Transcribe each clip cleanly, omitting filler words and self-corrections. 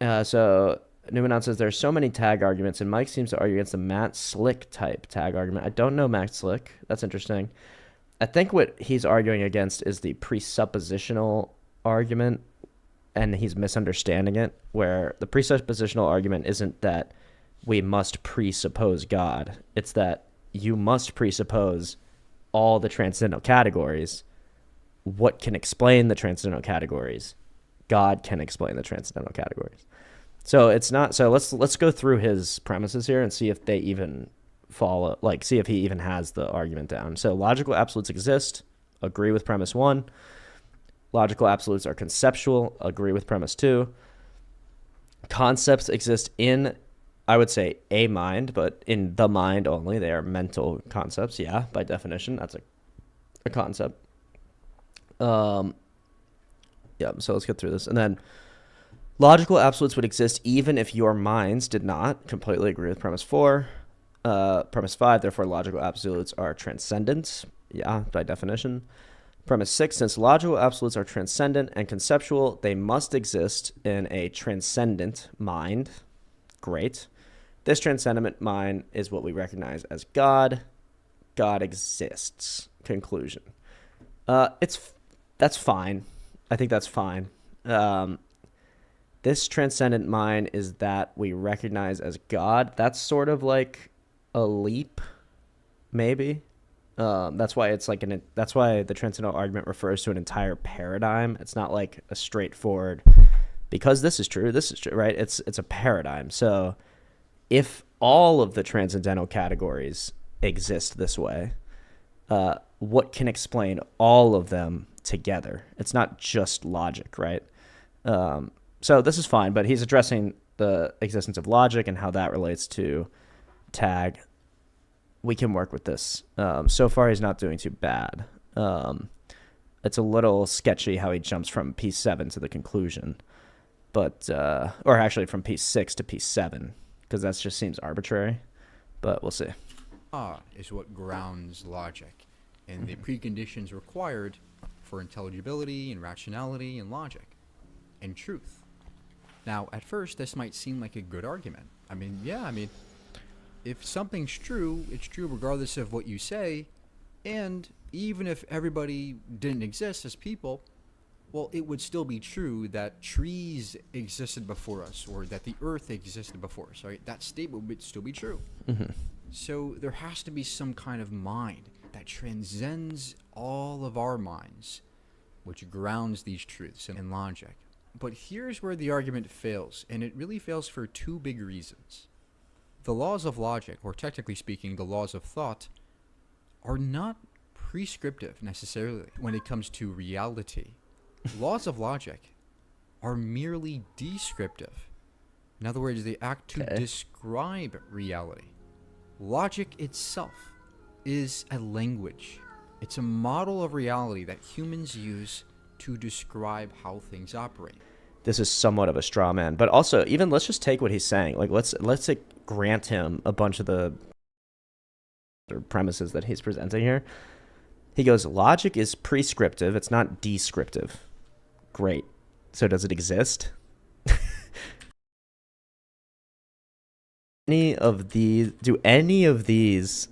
So Numenon says there's so many tag arguments, and Mike seems to argue against the Matt Slick type tag argument. I don't know Matt Slick. That's interesting. I think what he's arguing against is the presuppositional argument, and he's misunderstanding it, where the presuppositional argument isn't that we must presuppose God. It's that you must presuppose all the transcendental categories. What can explain the transcendental categories? God can explain the transcendental categories. So it's not. So let's go through his premises here and see if they even follow. Like, see if he even has the argument down. So logical absolutes exist. Agree with premise 1. Logical absolutes are conceptual. Agree with premise 2. Concepts exist in, I would say, a mind, but in the mind only. They are mental concepts. Yeah, by definition, that's a concept. Yeah, so let's get through this. And then logical absolutes would exist even if your minds did not. Completely agree with premise 4. Premise 5, therefore logical absolutes are transcendent. Yeah, by definition. Premise 6, since logical absolutes are transcendent and conceptual, they must exist in a transcendent mind. Great. This transcendent mind is what we recognize as God. God exists. Conclusion. That's fine. I think that's fine. This transcendent mind is that we recognize as God. That's sort of like a leap, maybe. That's why it's like that's why the transcendental argument refers to an entire paradigm. It's not like a straightforward, because this is true, right? It's a paradigm. So if all of the transcendental categories exist this way, what can explain all of them together? It's not just logic, right? So this is fine, but he's addressing the existence of logic and how that relates to tag. We can work with this. So far, he's not doing too bad. It's a little sketchy how he jumps from piece 7 to the conclusion, but or actually from piece 6 to piece 7, because that just seems arbitrary. But we'll see. Is what grounds logic and the preconditions required for intelligibility and rationality and logic and truth. Now, at first, this might seem like a good argument. If something's true, it's true regardless of what you say, and even if everybody didn't exist as people, well, it would still be true that trees existed before us, or that the earth existed before us, right? That statement would still be true. Mm-hmm. So there has to be some kind of mind that transcends all of our minds, which grounds these truths in logic. But here's where the argument fails, and it really fails for two big reasons. The laws of logic, or technically speaking, the laws of thought, are not prescriptive necessarily when it comes to reality. Laws of logic are merely descriptive. In other words, they act to describe reality. Logic itself is a language. It's a model of reality that humans use to describe how things operate. This is somewhat of a straw man, but also, even let's just take what he's saying. Like, let's grant him a bunch of the premises that he's presenting here. He goes, logic is prescriptive. It's not descriptive. Great. So does it exist? Do any of these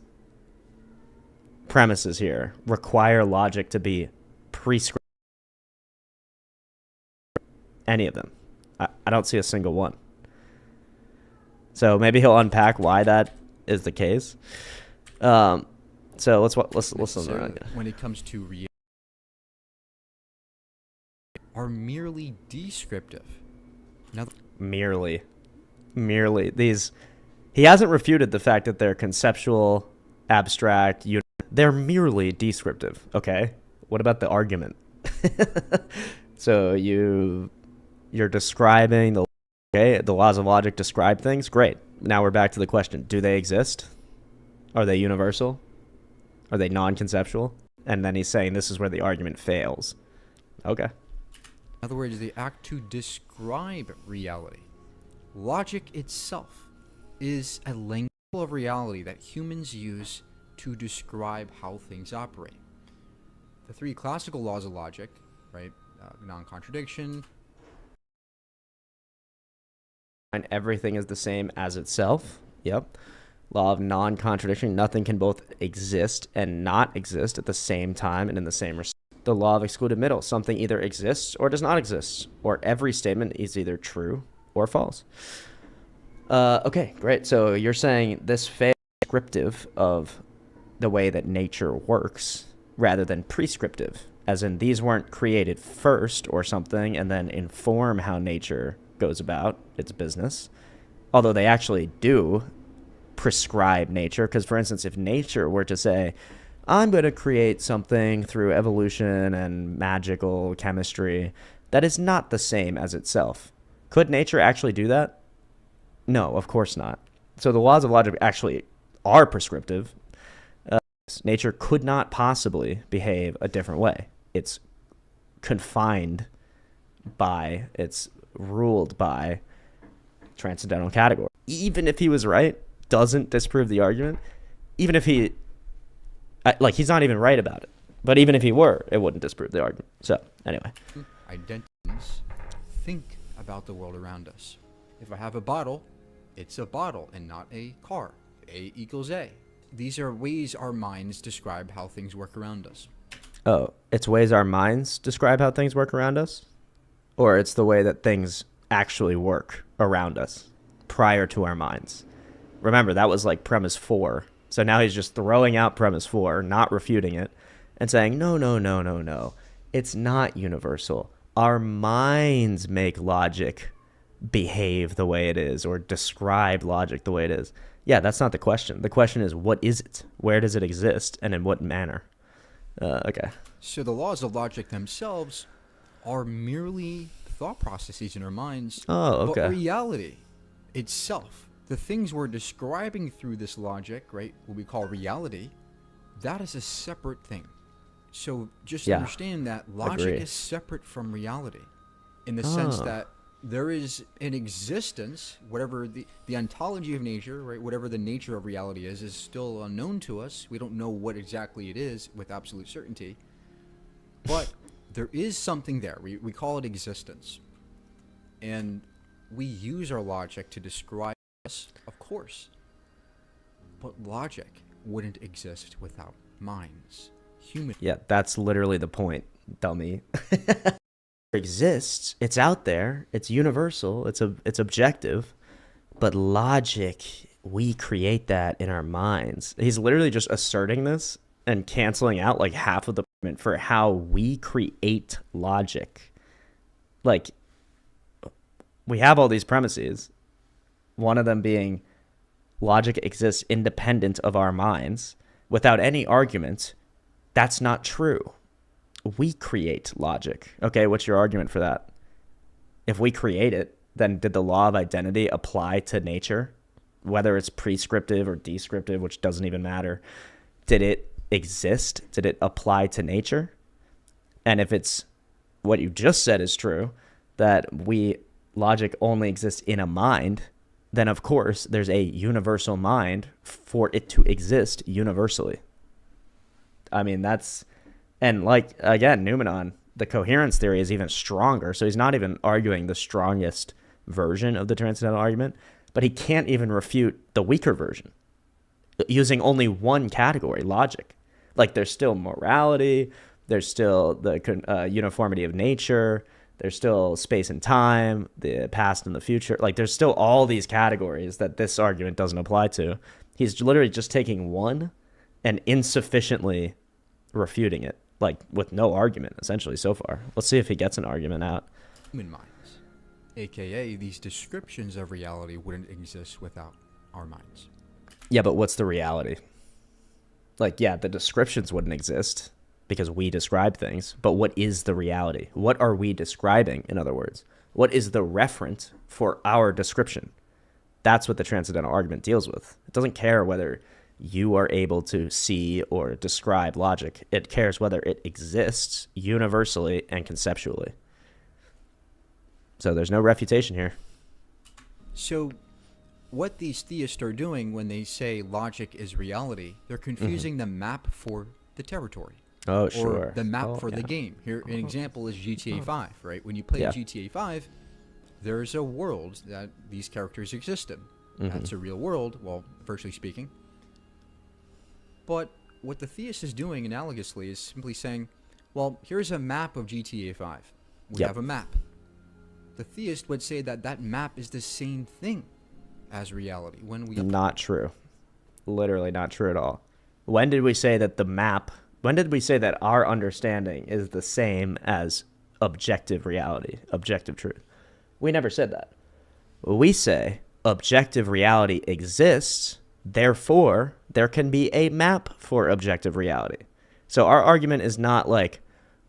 premises here require logic to be prescriptive? Any of them? I don't see a single one. So maybe he'll unpack why that is the case. So let's listen around. When it comes to reality, are merely descriptive. Now, merely these. He hasn't refuted the fact that they're conceptual, abstract. They're merely descriptive. Okay. What about the argument? So you're describing the laws of logic describe things. Great. Now we're back to the question: do they exist? Are they universal? Are they non-conceptual? And then he's saying this is where the argument fails. Okay. In other words, they act to describe reality. Logic itself is a language of reality that humans use to describe how things operate. The three classical laws of logic, right? Non-contradiction, And everything is the same as itself. Yep. Law of non-contradiction. Nothing can both exist and not exist at the same time and in the same respect. The law of excluded middle. Something either exists or does not exist, or every statement is either true or false. Okay, great. So you're saying this fails descriptive of the way that nature works rather than prescriptive, as in these weren't created first or something and then inform how nature goes about its business, although they actually do prescribe nature. Because, for instance, if nature were to say, I'm going to create something through evolution and magical chemistry that is not the same as itself, could nature actually do that? No, of course not. So the laws of logic actually are prescriptive. Nature could not possibly behave a different way. It's confined by, it's ruled by transcendental category. Even if he was right, doesn't disprove the argument. Even if he, like, he's not even right about it. But even if he were, it wouldn't disprove the argument. So, anyway. Identities think about the world around us. If I have a bottle, it's a bottle and not a car. A equals A. These are ways our minds describe how things work around us. Oh, it's ways our minds describe how things work around us? Or it's the way that things actually work around us prior to our minds? Remember, that was like premise 4. So now he's just throwing out premise 4, not refuting it, and saying, no. It's not universal. Our minds make logic behave the way it is or describe logic the way it is. Yeah, that's not the question. The question is, what is it? Where does it exist? And in what manner? Okay. So the laws of logic themselves are merely thought processes in our minds. Oh, okay. But reality itself, the things we're describing through this logic, right, what we call reality, that is a separate thing. So just understand that logic is separate from reality in the sense that there is an existence, whatever the ontology of nature, right, whatever the nature of reality is still unknown to us. We don't know what exactly it is with absolute certainty. But there is something there. We call it existence. And we use our logic to describe this, of course. But logic wouldn't exist without minds. Yeah, that's literally the point, dummy. Exists, it's out there, it's universal, it's objective, but logic, we create that in our minds. He's literally just asserting this and canceling out like half of the argument for how we create logic. Like, we have all these premises, one of them being logic exists independent of our minds without any argument. That's not true. We create logic. Okay, what's your argument for that? If we create it, then did the law of identity apply to nature? Whether it's prescriptive or descriptive, which doesn't even matter. Did it exist? Did it apply to nature? And if it's what you just said is true, that logic only exists in a mind, then of course there's a universal mind for it to exist universally. I mean, that's... And like, again, Numenon, the coherence theory is even stronger. So he's not even arguing the strongest version of the transcendental argument, but he can't even refute the weaker version using only one category, logic. Like, there's still morality, there's still the uniformity of nature, there's still space and time, the past and the future. Like, there's still all these categories that this argument doesn't apply to. He's literally just taking one and insufficiently refuting it. Like, with no argument, essentially, so far. Let's see if he gets an argument out. Human minds, a.k.a. these descriptions of reality, wouldn't exist without our minds. Yeah, but what's the reality? Like, yeah, the descriptions wouldn't exist because we describe things, but what is the reality? What are we describing, in other words? What is the referent for our description? That's what the transcendental argument deals with. It doesn't care whether you are able to see or describe logic. It cares whether it exists universally and conceptually. So there's no refutation here. So what these theists are doing when they say logic is reality, they're confusing the map for the territory. Oh, sure. Or the map for the game. Here, an example is GTA 5, right? When you play GTA 5, there's a world that these characters exist in. That's a real world, well, virtually speaking. But what the theist is doing analogously is simply saying, well, here's a map of GTA 5. We have a map. The theist would say that that map is the same thing as reality. Not true. Literally not true at all. When did we say that our understanding is the same as objective reality, objective truth? We never said that. We say objective reality exists, therefore there can be a map for objective reality. So our argument is not like,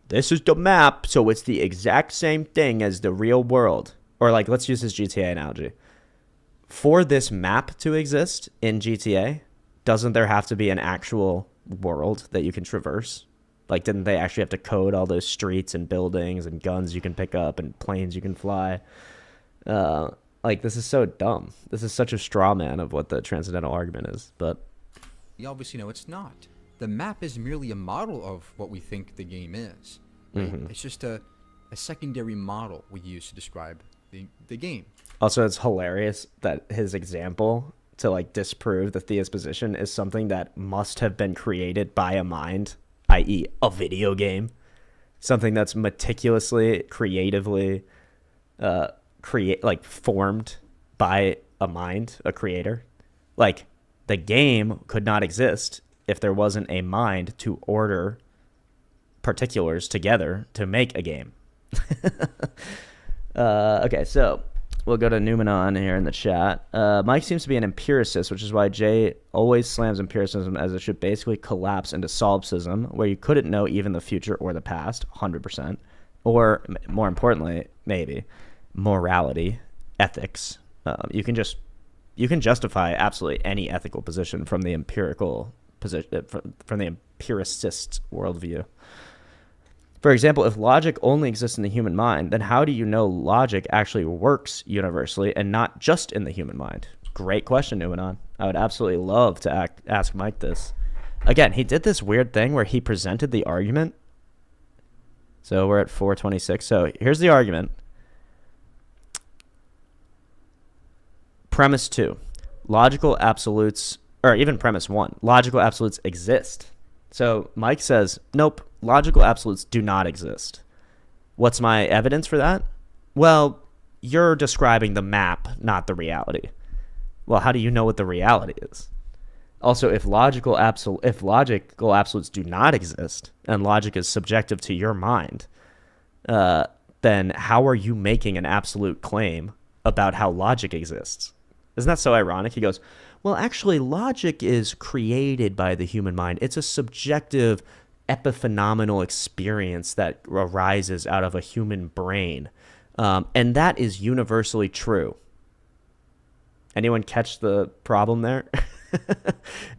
this is the map, so it's the exact same thing as the real world. Or like, let's use this GTA analogy. For this map to exist in GTA, doesn't there have to be an actual world that you can traverse? Like, didn't they actually have to code all those streets and buildings and guns you can pick up and planes you can fly? Like, this is so dumb. This is such a straw man of what the transcendental argument is. But we obviously know it's not. The map is merely a model of what we think the game is. Right? It's just a secondary model we use to describe the game. Also, it's hilarious that his example to like disprove the theist position is something that must have been created by a mind, i.e. a video game. Something that's meticulously, creatively formed by a mind, a creator. Like, the game could not exist if there wasn't a mind to order particulars together to make a game. Okay, so we'll go to Numenon here in the chat. Mike seems to be an empiricist, which is why Jay always slams empiricism as it should basically collapse into solipsism, where you couldn't know even the future or the past, 100%. Or, more importantly, maybe, morality, ethics. You can justify absolutely any ethical position from the empirical position, from the empiricist worldview. For example, if logic only exists in the human mind, then how do you know logic actually works universally and not just in the human mind? Great question, Numenon. I would absolutely love to ask Mike this. Again, he did this weird thing where he presented the argument. So we're at 426. So here's the argument. Premise 2, logical absolutes, or even premise 1, logical absolutes exist. So Mike says, nope, logical absolutes do not exist. What's my evidence for that? Well, you're describing the map, not the reality. Well, how do you know what the reality is? Also, if logical absolutes do not exist, and logic is subjective to your mind, then how are you making an absolute claim about how logic exists? Isn't that so ironic? He goes, well, actually, logic is created by the human mind. It's a subjective epiphenomenal experience that arises out of a human brain. And that is universally true. Anyone catch the problem there?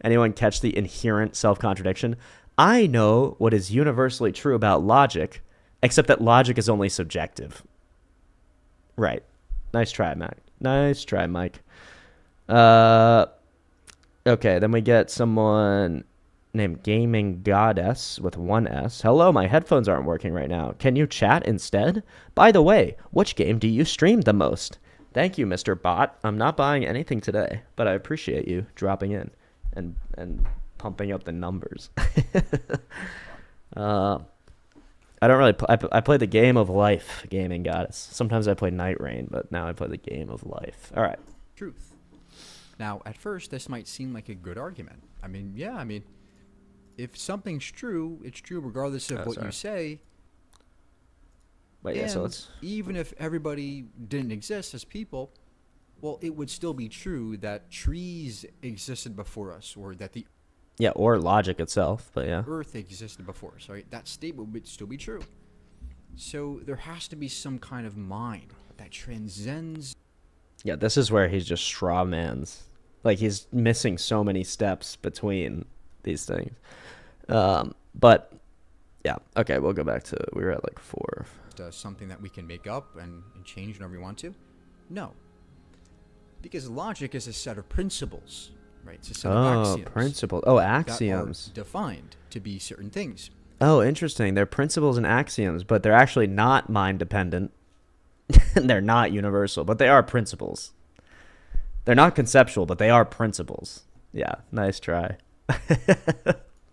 Anyone catch the inherent self-contradiction? I know what is universally true about logic, except that logic is only subjective. Right. Nice try, Mac. Nice try, Mike. Okay, then we get someone named Gaming Goddess with 1 S. Hello, my headphones aren't working right now. Can you chat instead? By the way, which game do you stream the most? Thank you, Mr. Bot. I'm not buying anything today, but I appreciate you dropping in and pumping up the numbers. I don't really I play the game of life, Gaming Goddess. Sometimes I play Night Rain, but now I play the game of life. All right. Truth. Now, at first, this might seem like a good argument. I mean, if something's true, it's true regardless of what you say. But yeah, so let's... even if everybody didn't exist as people, well, it would still be true that trees existed before us, or that the or logic itself, but yeah. Earth existed before us, right? That statement would still be true. So there has to be some kind of mind that transcends. Yeah, this is where he's just straw mans. Like, he's missing so many steps between these things. But, yeah. Okay, we'll go back to... We were at, like, 4. Something that we can make up and change whenever we want to? No. Because logic is a set of principles, right? It's a set of axioms. Principles. Oh, axioms. That are defined to be certain things. Oh, interesting. They're principles and axioms, but they're actually not mind-dependent. They're not universal, but they are principles. They're not conceptual, but they are principles. Yeah, nice try.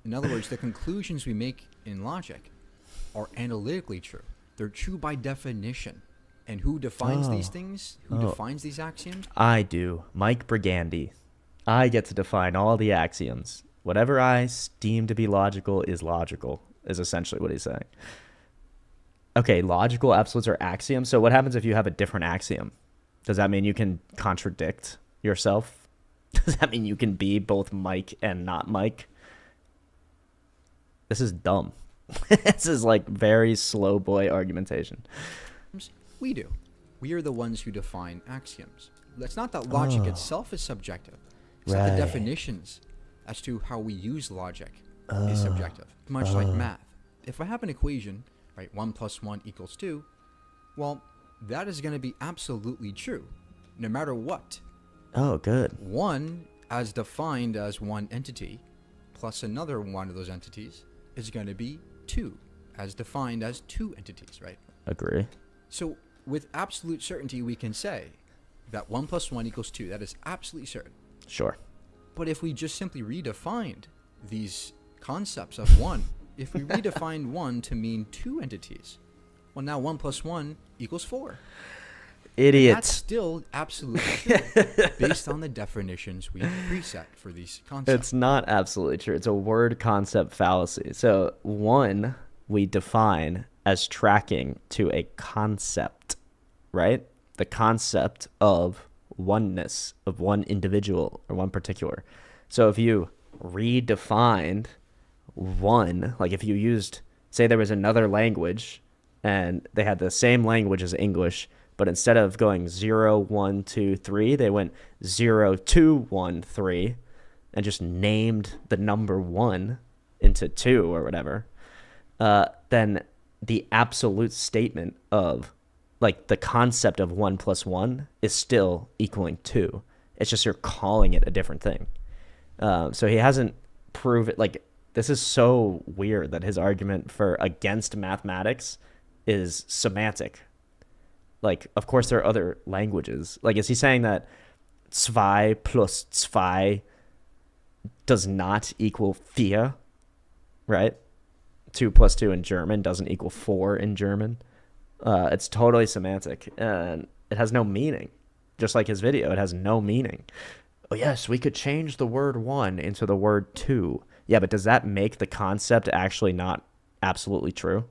In other words, the conclusions we make in logic are analytically true. They're true by definition. And who defines these things? Who defines these axioms? I do. Mike Brigandi. I get to define all the axioms. Whatever I deem to be logical, is essentially what he's saying. Okay, logical absolutes are axioms. So what happens if you have a different axiom? Does that mean you can contradict yourself? Does that mean you can be both Mike and not Mike? This is dumb. This is like very slow boy argumentation. We do. We are the ones who define axioms. It's not that logic itself is subjective. It's that the definitions as to how we use logic is subjective. Much like math. If I have an equation, right, 1 + 1 = 2, well, that is going to be absolutely true, no matter what. Oh, good. 1, as defined as one entity, plus another one of those entities, is going to be 2, as defined as two entities, right? Agree. So, with absolute certainty, we can say that 1 + 1 = 2. That is absolutely certain. Sure. But if we just simply redefined these concepts of 1, if we redefined 1 to mean two entities, well, now 1 + 1 = 4. Idiot. That's still absolutely true, based on the definitions we preset for these concepts. It's not absolutely true. It's a word concept fallacy. So 1 we define as tracking to a concept, right? The concept of oneness, of one individual or one particular. So if you redefined 1, like if you used, say there was another language and they had the same language as English, but instead of going 0, 1, 2, 3, they went 0, 2, 1, 3, and just named the number 1 into 2 or whatever, then the absolute statement of, like, the concept of 1 + 1 is still equaling 2. It's just you're calling it a different thing. So he hasn't proved it. Like, this is so weird that his argument for against mathematics is semantic. Like, of course, there are other languages. Like, is he saying that 2 plus 2 does not equal 4, right? 2 plus 2 in German doesn't equal 4 in German. It's totally semantic, and it has no meaning. Just like his video, it has no meaning. Oh, yes, we could change the word 1 into the word 2. Yeah, but does that make the concept actually not absolutely true?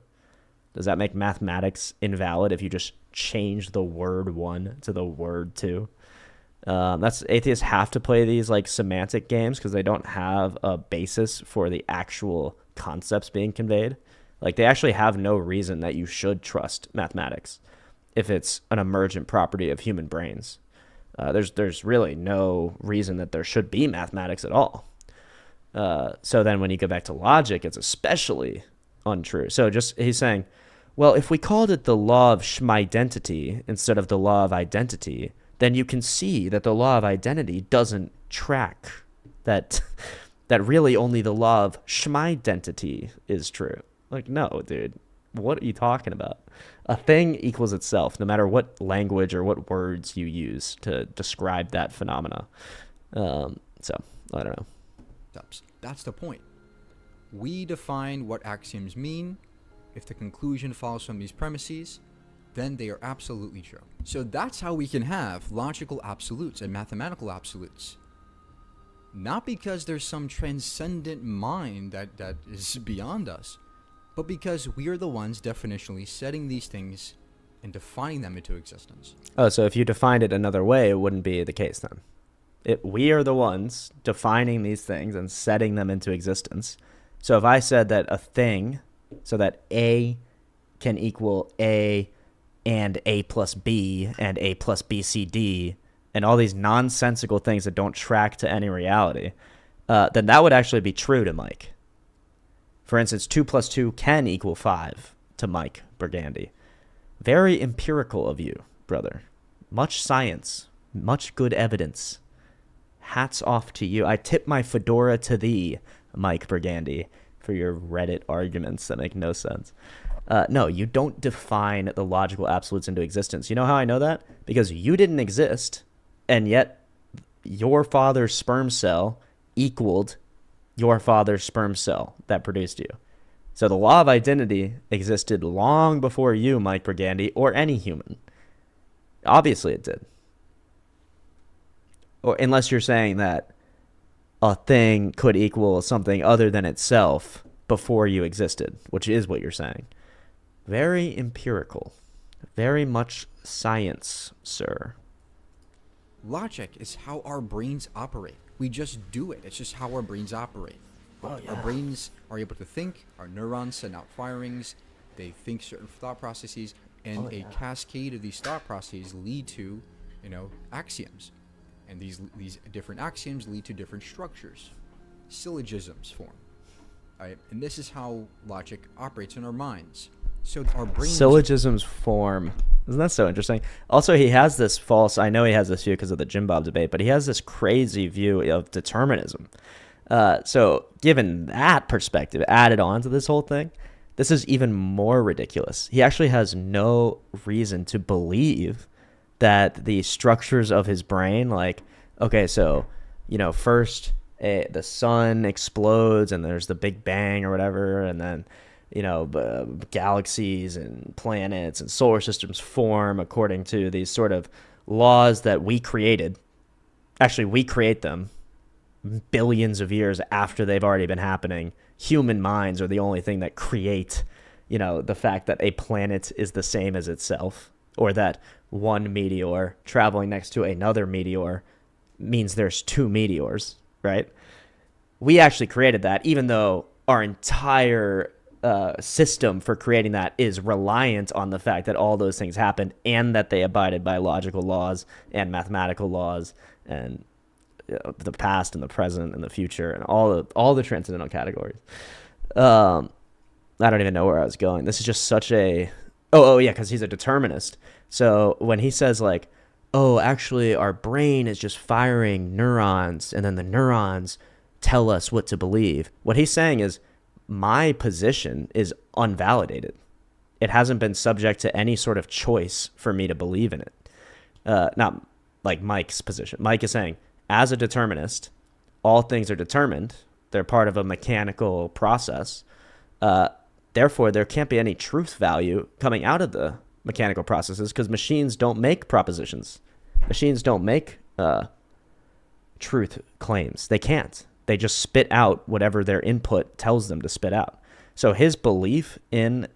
Does that make mathematics invalid if you just change the word 1 to the word 2? That's atheists have to play these like semantic games because they don't have a basis for the actual concepts being conveyed. Like, they actually have no reason that you should trust mathematics if it's an emergent property of human brains. There's really no reason that there should be mathematics at all. So then when you go back to logic, it's especially untrue. So just he's saying, well, if we called it the law of schmidentity instead of the law of identity, then you can see that the law of identity doesn't track that really only the law of schmidentity is true. Like, no, dude, what are you talking about? A thing equals itself, no matter what language or what words you use to describe that phenomena. So, I don't know. That's the point. We define what axioms mean. If the conclusion follows from these premises, then they are absolutely true. So that's how we can have logical absolutes and mathematical absolutes. Not because there's some transcendent mind that is beyond us, but because we are the ones definitionally setting these things and defining them into existence. Oh, so if you defined it another way, it wouldn't be the case then. We are the ones defining these things and setting them into existence. So if I said that a thing, so that A can equal A and A plus B and A plus B, C, D, and all these nonsensical things that don't track to any reality, then that would actually be true to Mike. For instance, 2 plus 2 can equal 5 to Mike Brigandi. Very empirical of you, brother. Much science, much good evidence. Hats off to you. I tip my fedora to thee, Mike Brigandi, for your Reddit arguments that make no sense. No, you don't define the logical absolutes into existence. You know how I know that? Because you didn't exist, and yet your father's sperm cell equaled your father's sperm cell that produced you. So the law of identity existed long before you, Mike Brigandi, or any human. Obviously it did. Or unless you're saying that a thing could equal something other than itself before you existed, which is what you're saying. Very empirical. Very much science, sir. Logic is how our brains operate. We just do it. It's just how our brains operate. Our brains are able to think. Our neurons send out firings. They think certain thought processes, and a cascade of these thought processes lead to, axioms. And these different axioms lead to different structures. Syllogisms form. Right? And this is how logic operates in our minds. So our brains... Syllogisms form. Isn't that so interesting? Also, he has this false... I know he has this view because of the Jim Bob debate, but he has this crazy view of determinism. So given that perspective added on to this whole thing, this is even more ridiculous. He actually has no reason to believe that the structures of his brain, like, okay, so, first the sun explodes and there's the Big Bang or whatever, and then, galaxies and planets and solar systems form according to these sort of laws that we created. Actually, we create them billions of years after they've already been happening. Human minds are the only thing that create, the fact that a planet is the same as itself, or that one meteor traveling next to another meteor means there's two meteors, right? We actually created that, even though our entire system for creating that is reliant on the fact that all those things happened and that they abided by logical laws and mathematical laws and the past and the present and the future and all the transcendental categories. I don't even know where I was going. This is just such a... Oh yeah, because he's a determinist. So when he says like, oh, actually our brain is just firing neurons and then the neurons tell us what to believe. What he's saying is my position is unvalidated. It hasn't been subject to any sort of choice for me to believe in it. Not like Mike's position. Mike is saying, as a determinist, all things are determined. They're part of a mechanical process. Therefore, there can't be any truth value coming out of the mechanical processes because machines don't make propositions. Machines don't make truth claims. They can't. They just spit out whatever their input tells them to spit out. So his belief in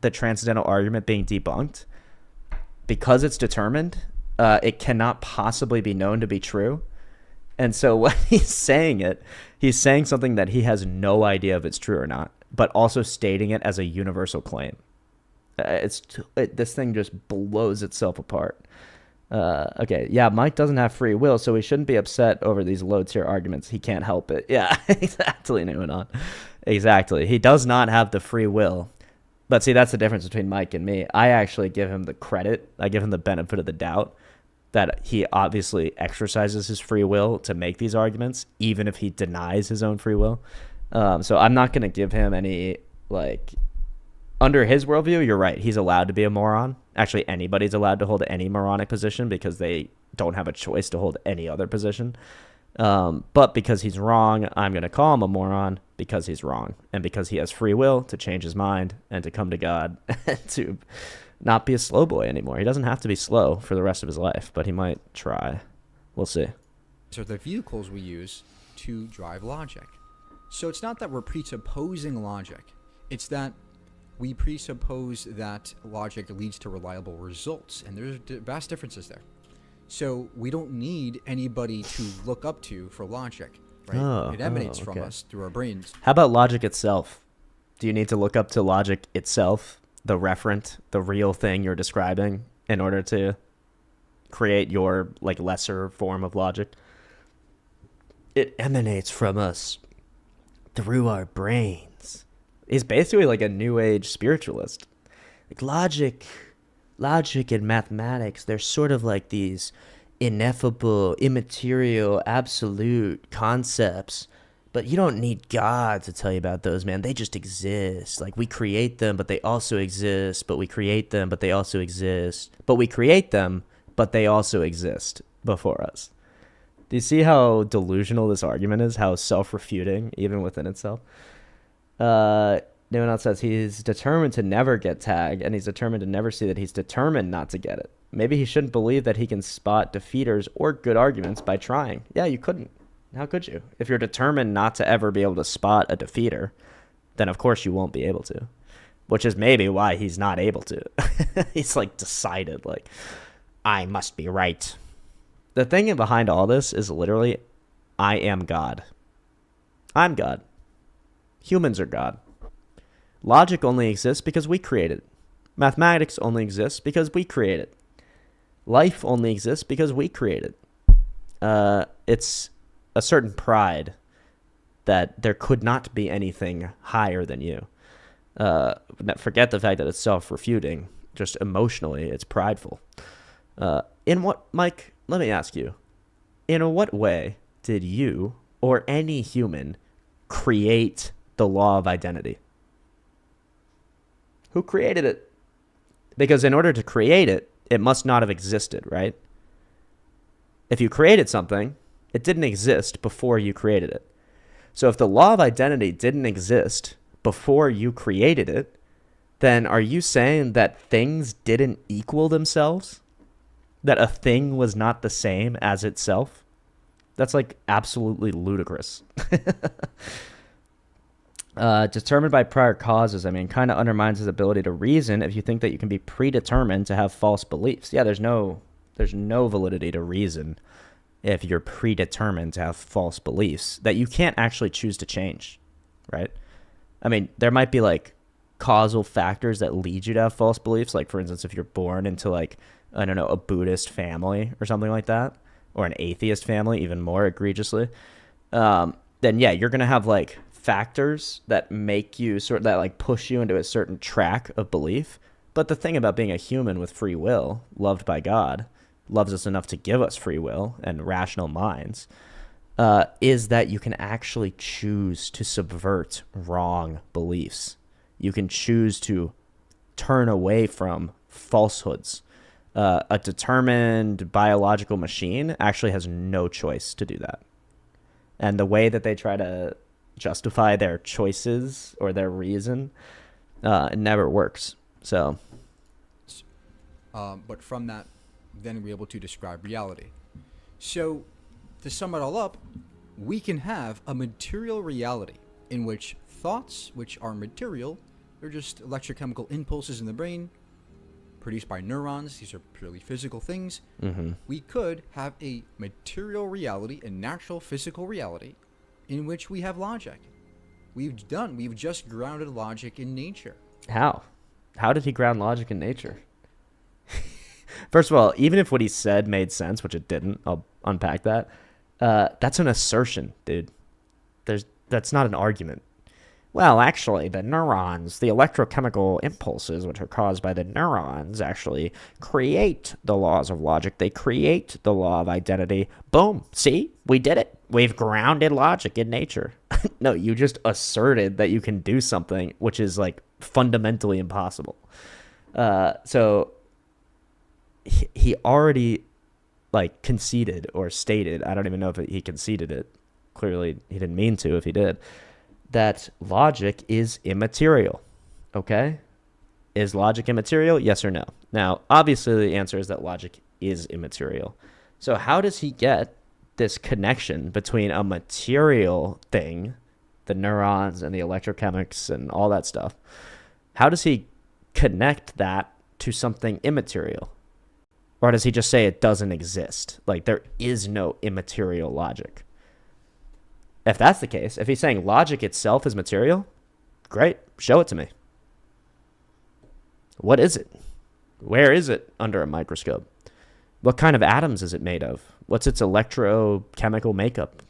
the transcendental argument being debunked, because it's determined, it cannot possibly be known to be true. And so when he's saying something that he has no idea if it's true or not, but also stating it as a universal claim. This thing just blows itself apart. Okay, yeah, Mike doesn't have free will, so we shouldn't be upset over these low-tier arguments. He can't help it. Yeah, exactly, Nuanon. Exactly. He does not have the free will. But see, that's the difference between Mike and me. I actually give him the credit. I give him the benefit of the doubt that he obviously exercises his free will to make these arguments, even if he denies his own free will. So I'm not going to give him any, under his worldview, you're right. He's allowed to be a moron. Actually, anybody's allowed to hold any moronic position because they don't have a choice to hold any other position. But because he's wrong, I'm going to call him a moron because he's wrong. And because he has free will to change his mind and to come to God and to not be a slow boy anymore. He doesn't have to be slow for the rest of his life, but he might try. We'll see. So the vehicles we use to drive logic. So it's not that we're presupposing logic. It's that we presuppose that logic leads to reliable results. And there's vast differences there. So we don't need anybody to look up to for logic, right? It emanates from us through our brains. How about logic itself? Do you need to look up to logic itself, the referent, the real thing you're describing, in order to create your lesser form of logic? It emanates from us through our brains. He's basically like a new age spiritualist. Logic and mathematics, they're sort of like these ineffable, immaterial, absolute concepts But you don't need God to tell you about those, man. They just exist. Like, we create them, but they also exist. But we create them, but they also exist. But we create them, but they also exist before us. Do you see how delusional this argument is? How self-refuting, even within itself? Anyone else says he's determined to never get tagged, and he's determined to never see that he's determined not to get it. Maybe he shouldn't believe that he can spot defeaters or good arguments by trying. Yeah, you couldn't. How could you? If you're determined not to ever be able to spot a defeater, then of course you won't be able to. Which is maybe why he's not able to. He's like decided, like, I must be right. The thing behind all this is literally, I am God. I'm God. Humans are God. Logic only exists because we created it. Mathematics only exists because we create it. Life only exists because we create it. It's a certain pride that there could not be anything higher than you. Forget the fact that it's self-refuting. Just emotionally, it's prideful. Mike, let me ask you, in what way did you or any human create the law of identity? Who created it? Because in order to create it, it must not have existed, right? If you created something, it didn't exist before you created it. So if the law of identity didn't exist before you created it, then are you saying that things didn't equal themselves? That a thing was not the same as itself? That's like absolutely ludicrous. Determined by prior causes, I mean, kind of undermines his ability to reason if you think that you can be predetermined to have false beliefs. Yeah, there's no validity to reason if you're predetermined to have false beliefs that you can't actually choose to change, right? I mean, there might be like causal factors that lead you to have false beliefs. Like, for instance, if you're born into like, I don't know, a Buddhist family or something like that, or an atheist family, even more egregiously, then yeah, you're going to have like factors that make you that like push you into a certain track of belief. But the thing about being a human with free will, loved by God, loves us enough to give us free will and rational minds, is that you can actually choose to subvert wrong beliefs. You can choose to turn away from falsehoods. A determined biological machine actually has no choice to do that. And the way that they try to justify their choices or their reason, it never works. So, but from that, then we're able to describe reality. So, to sum it all up, we can have a material reality in which thoughts, which are material, they're just electrochemical impulses in the brain produced by neurons. These are purely physical things. Mm-hmm. We could have a material reality, a natural physical reality, in which we have logic. We've just grounded logic in nature. How did he ground logic in nature? First of all, even if what he said made sense, which it didn't, I'll unpack that. That's an assertion, dude. That's not an argument. Well, actually, the neurons, the electrochemical impulses which are caused by the neurons actually create the laws of logic. They create the law of identity. Boom. See? We did it. We've grounded logic in nature. No, you just asserted that you can do something which is like fundamentally impossible. So he already like conceded or stated, I don't even know if he conceded it. Clearly he didn't mean to if he did, that logic is immaterial. Okay? Is logic immaterial? Yes or no? Now, obviously the answer is that logic is immaterial. So how does he get this connection between a material thing, the neurons and the electrochemics and all that stuff? How does he connect that to something immaterial? Or does he just say it doesn't exist? Like, there is no immaterial logic. If that's the case, if he's saying logic itself is material, great, show it to me. What is it? Where is it under a microscope? What kind of atoms is it made of? What's its electrochemical makeup?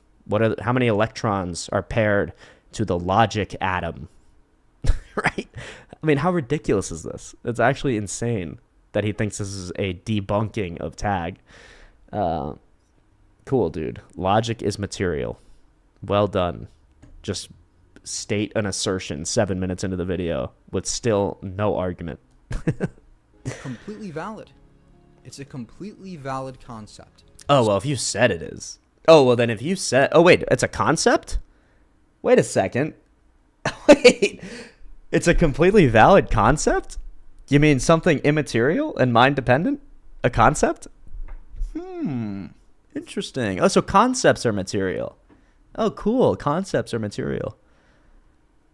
How many electrons are paired to the logic atom? Right? I mean, how ridiculous is this? It's actually insane that he thinks this is a debunking of tag. Cool, dude. Logic is material. Well done. just state an assertion 7 minutes into the video with still no argument. Completely valid. It's a completely valid concept. Oh, well, if you said it is. Oh, well, then if you said... Oh, wait, it's a concept? Wait a second. Wait, it's a completely valid concept? You mean something immaterial and mind-dependent? A concept? Interesting. Oh, so concepts are material. Oh, cool. Concepts are material.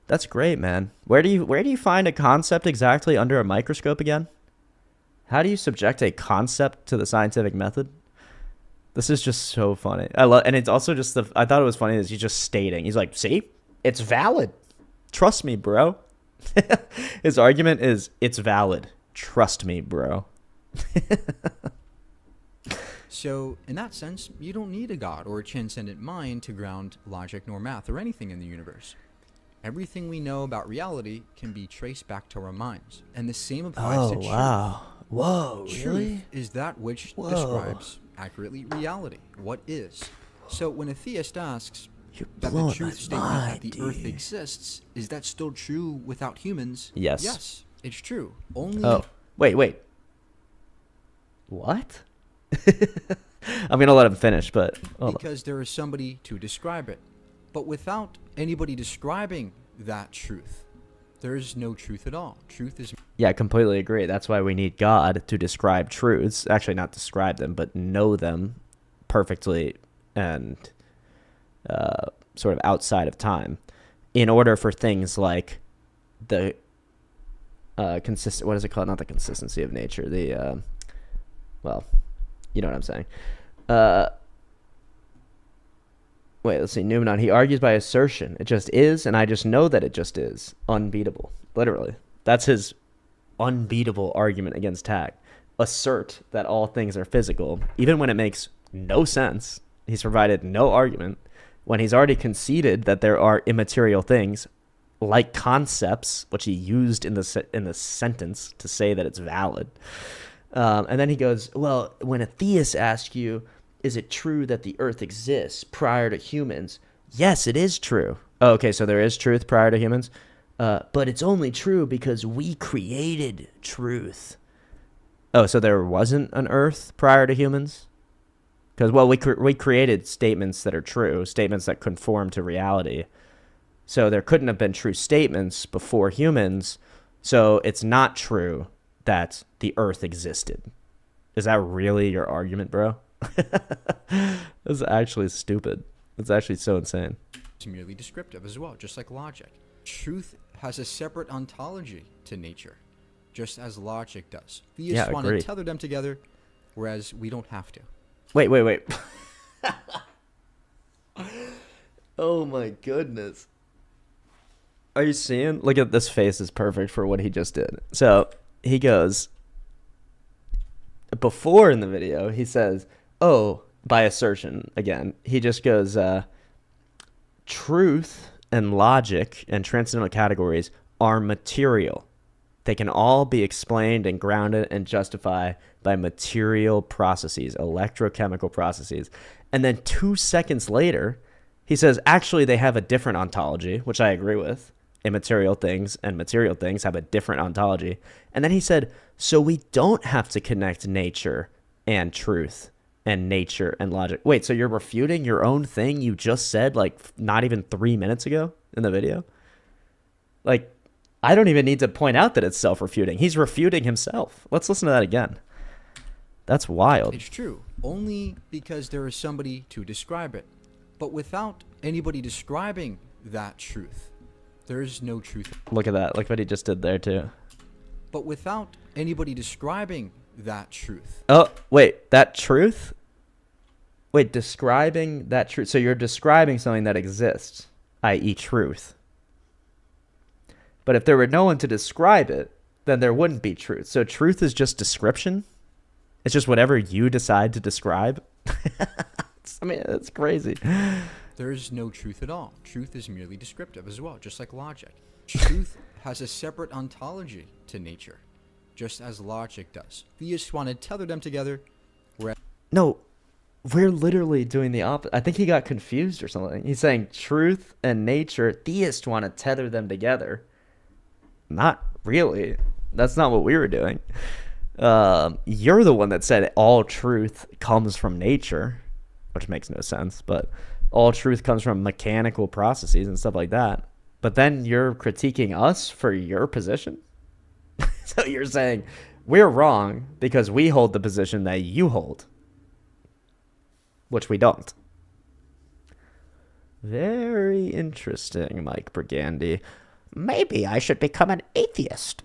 That's great, man. Where do you find a concept exactly under a microscope again? How do you subject a concept to the scientific method? This is just so funny. And it's also just I thought it was funny that he's just stating. He's like, see, it's valid. Trust me, bro. His argument is, it's valid. Trust me, bro. So, in that sense, you don't need a god or a transcendent mind to ground logic nor math or anything in the universe. Everything we know about reality can be traced back to our minds. And the same applies to truth. Wow. Whoa, Truth really? is that which describes accurately reality, what is. So when a theist asks that the truth statement that the earth exists, is that still true without humans? Yes. Yes, it's true. Only Wait. What? I'm going to let him finish, but... because there is somebody to describe it. But without anybody describing that truth, there is no truth at all. Truth is... Yeah, I completely agree. That's why we need God to describe truths. Actually, not describe them, but know them perfectly and sort of outside of time, in order for things like the consistent... What is it called? Not the consistency of nature. The... well, you know what I'm saying. Wait, let's see. Numenon, he argues by assertion. It just is, and I just know that it just is. Unbeatable. Literally. That's his unbeatable argument against Tag. Assert that all things are physical, even when it makes no sense. He's provided no argument when he's already conceded that there are immaterial things, like concepts, which he used in the sentence to say that it's valid. And then he goes, well, when a theist asks you, is it true that the earth exists prior to humans? Yes, it is true. Oh, okay, so there is truth prior to humans? But it's only true because we created truth. Oh, so there wasn't an earth prior to humans? Because, well, we created statements that are true, statements that conform to reality. So there couldn't have been true statements before humans, so it's not true that the earth existed. Is that really your argument, bro? This is actually stupid. It's actually so insane. It's merely descriptive as well, just like logic. Truth has a separate ontology to nature, just as logic does. Theists want to tether them together, whereas we don't have to. Wait. Oh my goodness. Are you seeing? Look at this face is perfect for what he just did. So he goes, before in the video, he says, oh, by assertion, again, he just goes, truth and logic and transcendental categories are material. They can all be explained and grounded and justified by material processes, electrochemical processes. And then 2 seconds later, he says, actually, they have a different ontology, which I agree with. Immaterial things and material things have a different ontology. And then he said, so we don't have to connect nature and truth and nature and logic. Wait, so you're refuting your own thing you just said like not even 3 minutes ago in the video? Like, I don't even need to point out that it's self-refuting. He's refuting himself. Let's listen to that again. That's wild. It's true, only because there is somebody to describe it. But without anybody describing that truth, there is no truth. Look at that. Look what he just did there, too. But without anybody describing that truth. Oh, wait. That truth? Wait, describing that truth. So you're describing something that exists, i.e. truth. But if there were no one to describe it, then there wouldn't be truth. So truth is just description? It's just whatever you decide to describe? I mean, it's crazy. There is no truth at all. Truth is merely descriptive as well, just like logic. Truth has a separate ontology to nature, just as logic does. Theists want to tether them together, whereas... No. We're literally doing the opposite. I think he got confused or something. He's saying truth and nature, theists want to tether them together. Not really. That's not what we were doing. You're the one that said all truth comes from nature, which makes no sense, but all truth comes from mechanical processes and stuff like that. But then you're critiquing us for your position. So you're saying we're wrong because we hold the position that you hold, which we don't. Very interesting, Mike Brigandi. Maybe I should become an atheist.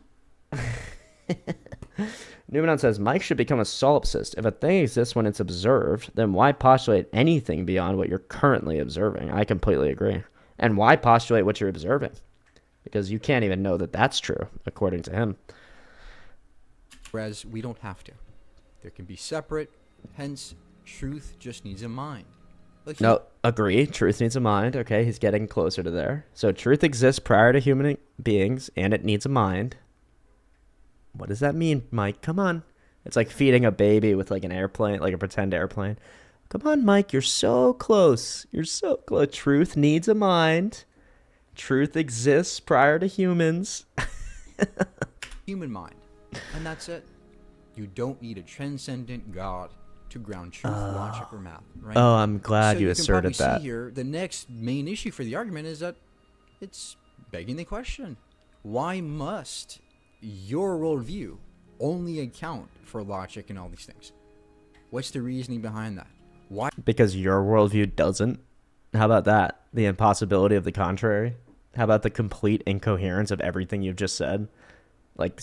Numenon says, Mike should become a solipsist. If a thing exists when it's observed, then why postulate anything beyond what you're currently observing? I completely agree. And why postulate what you're observing? Because you can't even know that that's true, according to him. Whereas we don't have to. There can be separate, hence truth just needs a mind. Like no, agree. Truth needs a mind. Okay, he's getting closer to there. So truth exists prior to human beings, and it needs a mind. What does that mean, Mike? Come on. It's like feeding a baby with like an airplane, like a pretend airplane. Come on, Mike. You're so close. You're so close. Truth needs a mind. Truth exists prior to humans. Human mind. And that's it. You don't need a transcendent God to ground truth, logic, or math, right? Oh, I'm glad so you asserted can that. See here, the next main issue for the argument is that it's begging the question. Why must your worldview only account for logic and all these things? What's the reasoning behind that? Why? Because your worldview doesn't. How about that? The impossibility of the contrary. How about the complete incoherence of everything you've just said? Like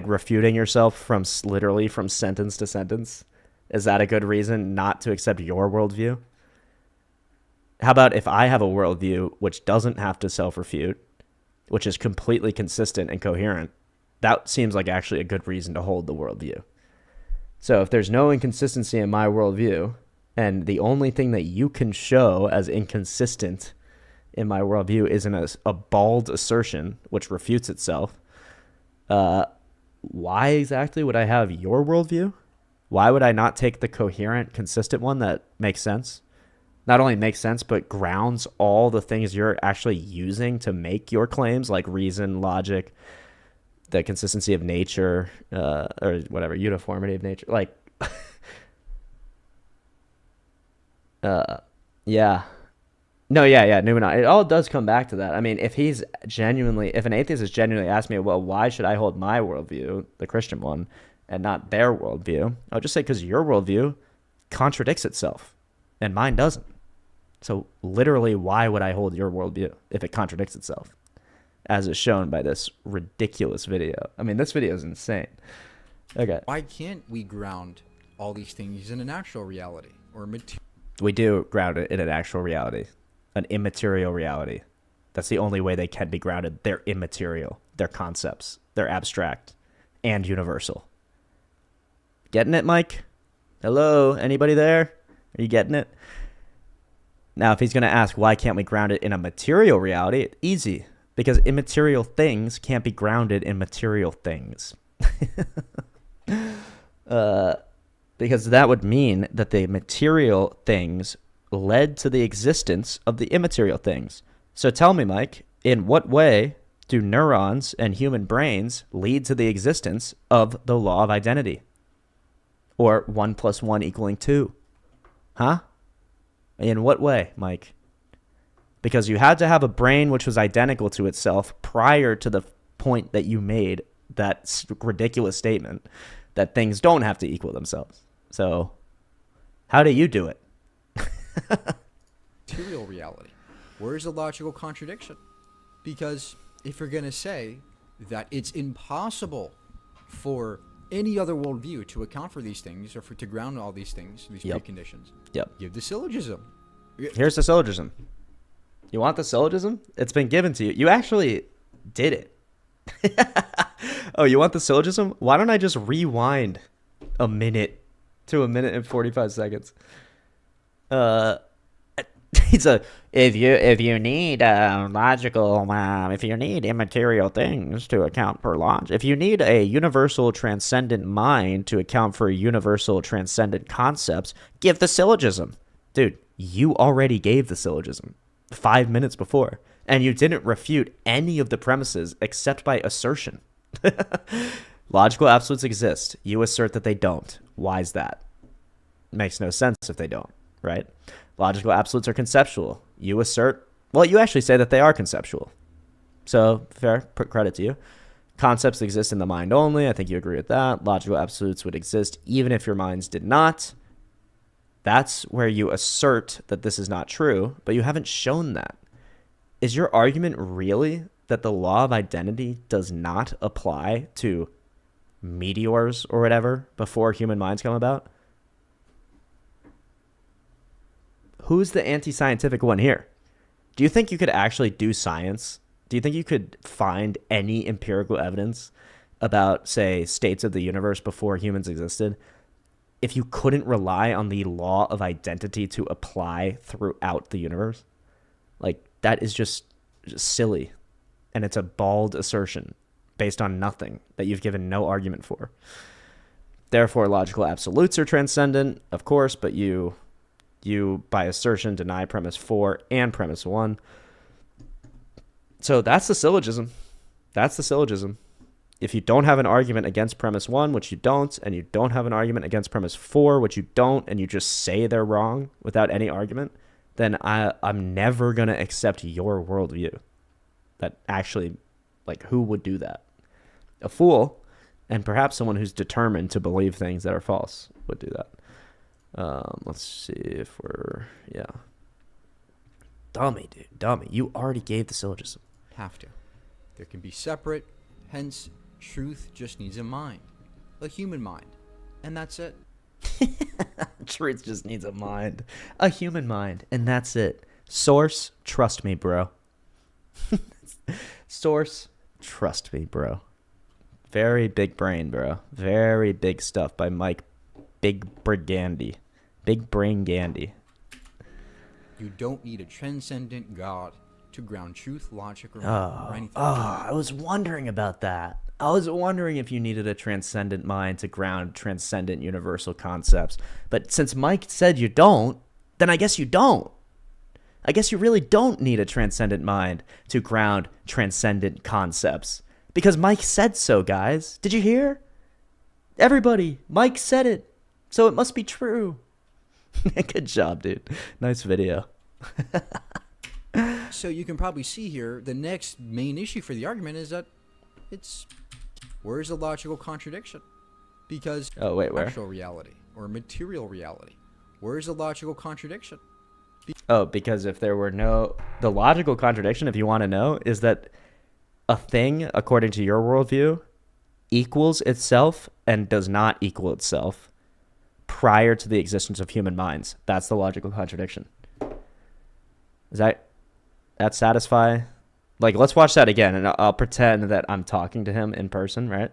refuting yourself from literally from sentence to sentence. Is that a good reason not to accept your worldview? How about if I have a worldview which doesn't have to self-refute, which is completely consistent and coherent? That seems like actually a good reason to hold the worldview. So if there's no inconsistency in my worldview, and the only thing that you can show as inconsistent in my worldview is a bald assertion which refutes itself, why exactly would I have your worldview? Why would I not take the coherent, consistent one that makes sense? Not only makes sense, but grounds all the things you're actually using to make your claims, like reason, logic, the consistency of nature, or whatever, uniformity of nature. Like, yeah. No, yeah, Numenon. It all does come back to that. I mean, if an atheist is genuinely asking me, well, why should I hold my worldview, the Christian one, and not their worldview? I'll just say, because your worldview contradicts itself, and mine doesn't. So literally, why would I hold your worldview if it contradicts itself? As is shown by this ridiculous video. I mean, this video is insane. Okay. Why can't we ground all these things in an actual reality or material? We do ground it in an actual reality, an immaterial reality. That's the only way they can be grounded. They're immaterial. They're concepts. They're abstract and universal. Getting it, Mike? Hello? Anybody there? Are you getting it? Now, if he's going to ask, why can't we ground it in a material reality? Easy. Because immaterial things can't be grounded in material things. Because that would mean that the material things led to the existence of the immaterial things. So tell me, Mike, in what way do neurons and human brains lead to the existence of the law of identity? Or 1 + 1 = 2? Huh? In what way, Mike? Because you had to have a brain which was identical to itself prior to the point that you made that ridiculous statement that things don't have to equal themselves. So how do you do it? Material reality. Where's the logical contradiction? Because if you're going to say that it's impossible for any other worldview to account for these things or to ground all these things, these preconditions, give the syllogism. Here's the syllogism. You want the syllogism? It's been given to you. You actually did it. Oh, you want the syllogism? Why don't I just rewind a minute to 1 minute and 45 seconds? He's a if you need logical if you need immaterial things to account for logic, if you need a universal transcendent mind to account for universal transcendent concepts, give the syllogism. Dude, you already gave the syllogism 5 minutes before, and you didn't refute any of the premises except by assertion. Logical absolutes exist. You assert that they don't. Why is that? Makes no sense if they don't, right? Logical absolutes are conceptual. You assert, well, you actually say that they are conceptual. So, fair, put credit to you. Concepts exist in the mind only. I think you agree with that. Logical absolutes would exist even if your minds did not. That's where you assert that this is not true, but you haven't shown that. Is your argument really that the law of identity does not apply to meteors or whatever before human minds come about? Who's the anti-scientific one here? Do you think you could actually do science? Do you think you could find any empirical evidence about, say, states of the universe before humans existed if you couldn't rely on the law of identity to apply throughout the universe? Like, that is just silly. And it's a bald assertion based on nothing that you've given no argument for. Therefore, logical absolutes are transcendent, of course, but you by assertion deny premise 4 and premise 1. So that's the syllogism. That's the syllogism. If you don't have an argument against premise 1, which you don't, and you don't have an argument against premise 4, which you don't, and you just say they're wrong without any argument, then I'm never going to accept your worldview. That actually, like, who would do that? A fool, and perhaps someone who's determined to believe things that are false would do that. Let's see if yeah. Dummy, dude, dummy. You already gave the syllogism. Have to. There can be separate, hence, truth just needs a mind. A human mind. And that's it. Truth just needs a mind. A human mind, and that's it. Source, trust me, bro. Source, trust me, bro. Very big brain, bro. Very big stuff by Mike Big Brigandi. Big Brain Gandhi. You don't need a transcendent God to ground truth, logic, or anything. I was wondering about that. I was wondering if you needed a transcendent mind to ground transcendent universal concepts. But since Mike said you don't, then I guess you don't. I guess you really don't need a transcendent mind to ground transcendent concepts. Because Mike said so, guys. Did you hear? Everybody, Mike said it. So it must be true. Good job, dude. Nice video. So you can probably see here, the next main issue for the argument is that where's the logical contradiction? Because where? Actual reality or material reality. Where's the logical contradiction? Because if there were the logical contradiction, if you want to know, is that a thing, according to your worldview, equals itself and does not equal itself prior to the existence of human minds. That's the logical contradiction. Does that satisfy? Like, let's watch that again, and I'll pretend that I'm talking to him in person, right?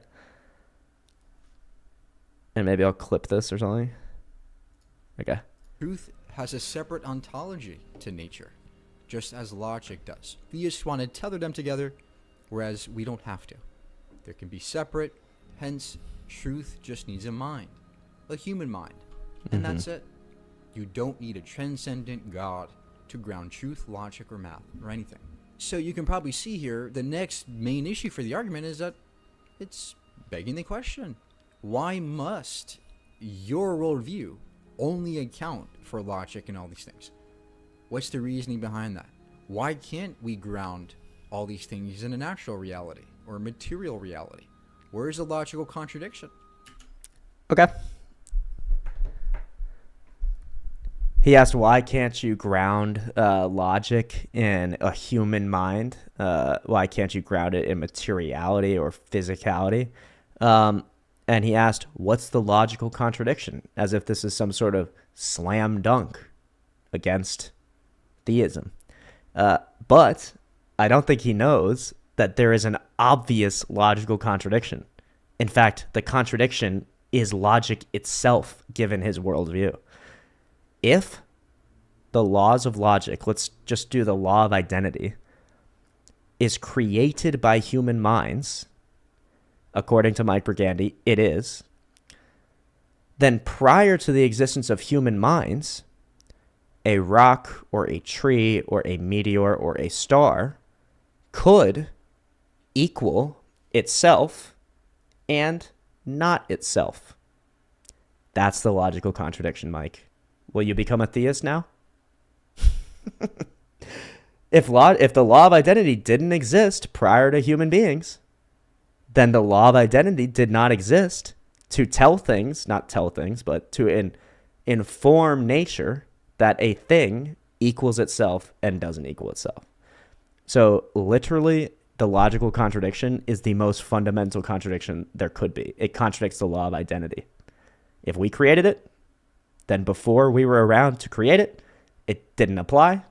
And maybe I'll clip this or something. Okay. Truth has a separate ontology to nature, just as logic does. Theists want to tether them together, whereas we don't have to. There can be separate, hence, truth just needs a mind. A human mind. And that's it. You don't need a transcendent God to ground truth, logic, or math, or anything. So you can probably see here, the next main issue for the argument is that it's begging the question. Why must your worldview only account for logic and all these things? What's the reasoning behind that? Why can't we ground all these things in a natural reality or material reality? Where's the logical contradiction? Okay. He asked, why can't you ground logic in a human mind? Why can't you ground it in materiality or physicality? And he asked, what's the logical contradiction? As if this is some sort of slam dunk against theism. But I don't think he knows that there is an obvious logical contradiction. In fact, the contradiction is logic itself, given his worldview. If the laws of logic, let's just do the law of identity, is created by human minds, according to Mike Brigandi, it is, then prior to the existence of human minds, a rock or a tree or a meteor or a star could equal itself and not itself. That's the logical contradiction, Mike. Will you become a theist now? If the law of identity didn't exist prior to human beings, then the law of identity did not exist to tell things, not tell things, but to inform nature that a thing equals itself and doesn't equal itself. So literally, the logical contradiction is the most fundamental contradiction there could be. It contradicts the law of identity. If we created it, then before we were around to create it, it didn't apply.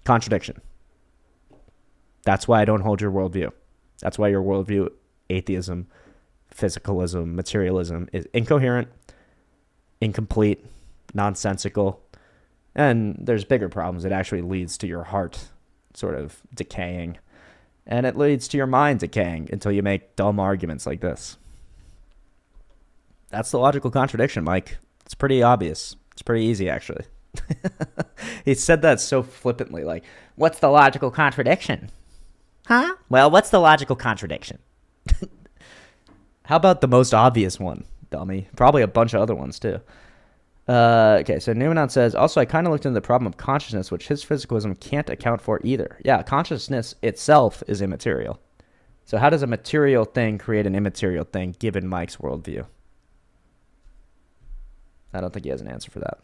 Contradiction. That's why I don't hold your worldview. That's why your worldview, atheism, physicalism, materialism, is incoherent, incomplete, nonsensical, and there's bigger problems. It actually leads to your heart sort of decaying, and it leads to your mind decaying until you make dumb arguments like this. That's the logical contradiction, Mike. It's pretty obvious. It's pretty easy, actually. He said that so flippantly, like, what's the logical contradiction? Huh? Well, what's the logical contradiction? How about the most obvious one, dummy? Probably a bunch of other ones, too. Okay, so Numenon says, also, I kind of looked into the problem of consciousness, which his physicalism can't account for either. Yeah, consciousness itself is immaterial. So how does a material thing create an immaterial thing, given Mike's worldview? I don't think he has an answer for that.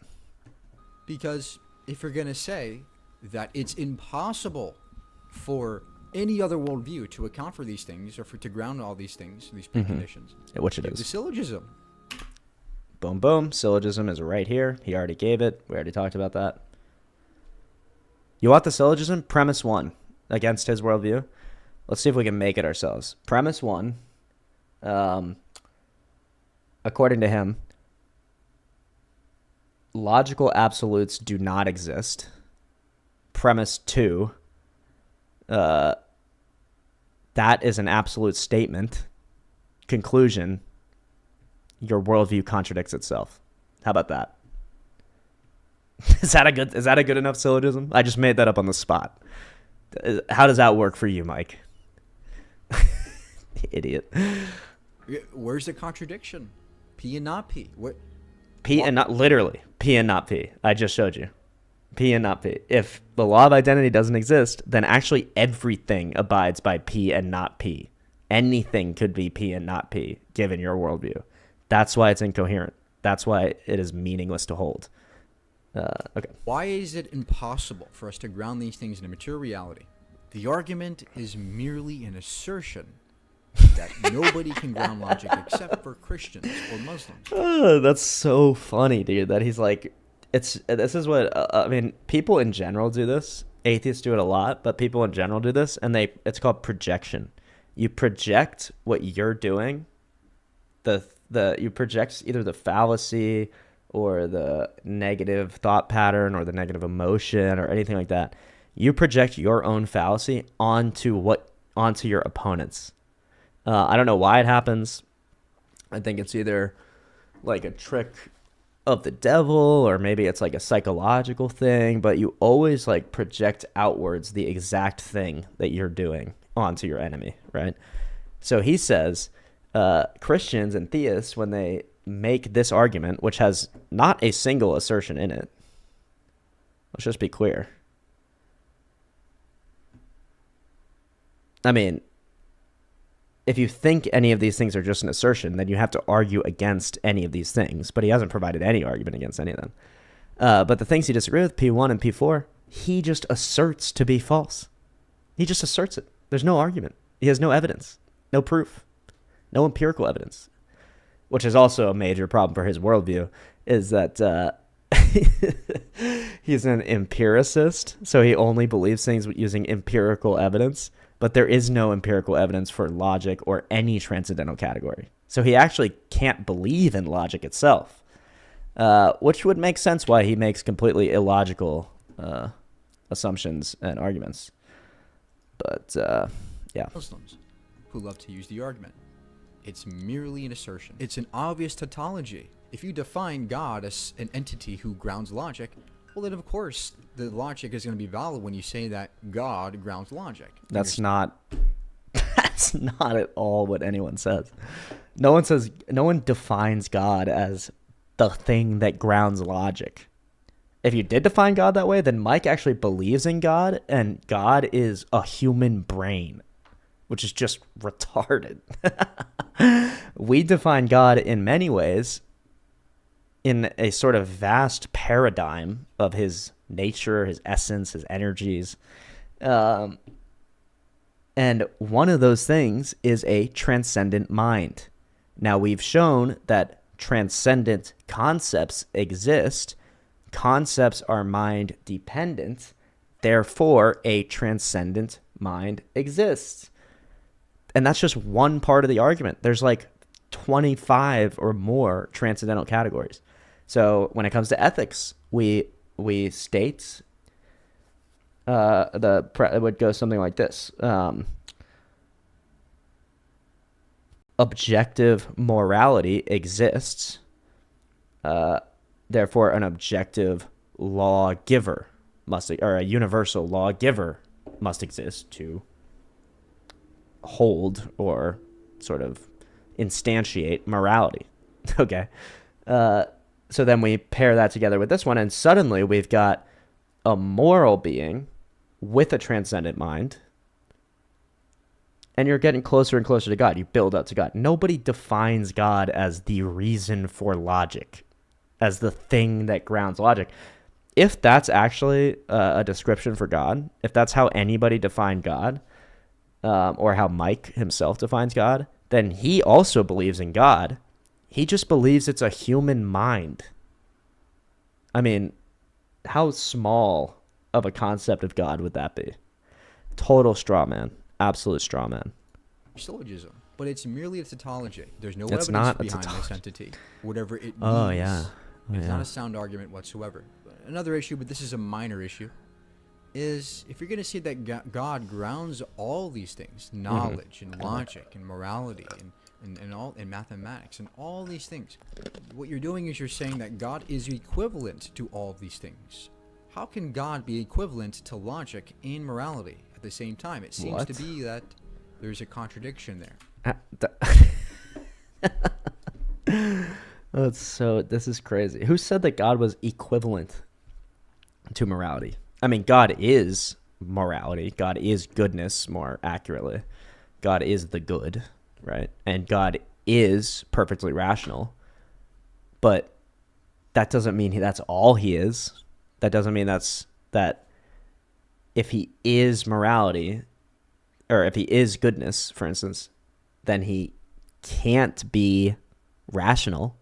Because if you're going to say that it's impossible for any other worldview to account for these things, or to ground all these things, these preconditions, which it is. The syllogism. Boom, boom. Syllogism is right here. He already gave it. We already talked about that. You want the syllogism? Premise 1 against his worldview. Let's see if we can make it ourselves. Premise 1, according to him, logical absolutes do not exist. Premise 2, that is an absolute statement. Conclusion, your worldview contradicts itself. How about that? Is that a good enough syllogism? I just made that up on the spot. How does that work for you, Mike? Idiot. Where's the contradiction? P and not P. What? P and not, literally, P and not P. I just showed you. P and not P. If the law of identity doesn't exist, then actually everything abides by P and not P. Anything could be P and not P, given your worldview. That's why it's incoherent. That's why it is meaningless to hold. Okay. Why is it impossible for us to ground these things in a material reality? The argument is merely an assertion that nobody can ground logic except for Christians or Muslims. That's so funny, dude. That he's like, this is what I mean. People in general do this. Atheists do it a lot, but people in general do this, and it's called projection. You project what you're doing. You project either the fallacy or the negative thought pattern or the negative emotion or anything like that. You project your own fallacy onto your opponents. I don't know why it happens. I think it's either like a trick of the devil, or maybe it's like a psychological thing, but you always like project outwards the exact thing that you're doing onto your enemy, right? So he says Christians and theists, when they make this argument, which has not a single assertion in it, let's just be clear. I mean, if you think any of these things are just an assertion, then you have to argue against any of these things. But he hasn't provided any argument against any of them. But the things he disagrees with, P1 and P4, he just asserts to be false. He just asserts it. There's no argument. He has no evidence, no proof, no empirical evidence, which is also a major problem for his worldview, is that he's an empiricist, so he only believes things using empirical evidence. But there is no empirical evidence for logic or any transcendental category. So he actually can't believe in logic itself. which would make sense why he makes completely illogical assumptions and arguments. But yeah. Muslims who love to use the argument. It's merely an assertion. It's an obvious tautology. If you define God as an entity who grounds logic, well then of course the logic is going to be valid when you say that God grounds logic. That's not at all what anyone says. No one defines God as the thing that grounds logic. If you did define God that way, then Mike actually believes in God, and God is a human brain, which is just retarded. We define God in many ways in a sort of vast paradigm of his nature, his essence, his energies. And one of those things is a transcendent mind. Now, we've shown that transcendent concepts exist. Concepts are mind dependent. Therefore, a transcendent mind exists. And that's just one part of the argument. There's like 25 or more transcendental categories. So when it comes to ethics, we state it would go something like this. Objective morality exists. Therefore, an objective lawgiver or a universal lawgiver must exist to hold or sort of instantiate morality. Okay. So then we pair that together with this one, and suddenly we've got a moral being with a transcendent mind, and you're getting closer and closer to God. You build up to God. Nobody defines God as the reason for logic, as the thing that grounds logic. If that's actually a description for God, if that's how anybody defined God, or how Mike himself defines God, then he also believes in God. He just believes it's a human mind. I mean, how small of a concept of God would that be? Total straw man. Absolute straw man. Syllogism, but it's merely a tautology. There's no It's evidence not a behind this tautology. entity, whatever it means. Oh, yeah. It's not a sound argument whatsoever. Another issue, but this is a minor issue, is if you're going to say that God grounds all these things, knowledge and logic and morality and all in mathematics and all these things, what you're doing is you're saying that God is equivalent to all of these things. How can God be equivalent to logic and morality at the same time? It seems to be that there's a contradiction there. This is crazy. Who said that God was equivalent to morality? I mean, God is morality. God is goodness, more accurately. God is the good, right? And God is perfectly rational. But that doesn't mean that's all he is. That doesn't mean that if he is morality, or if he is goodness, for instance, then he can't be rational.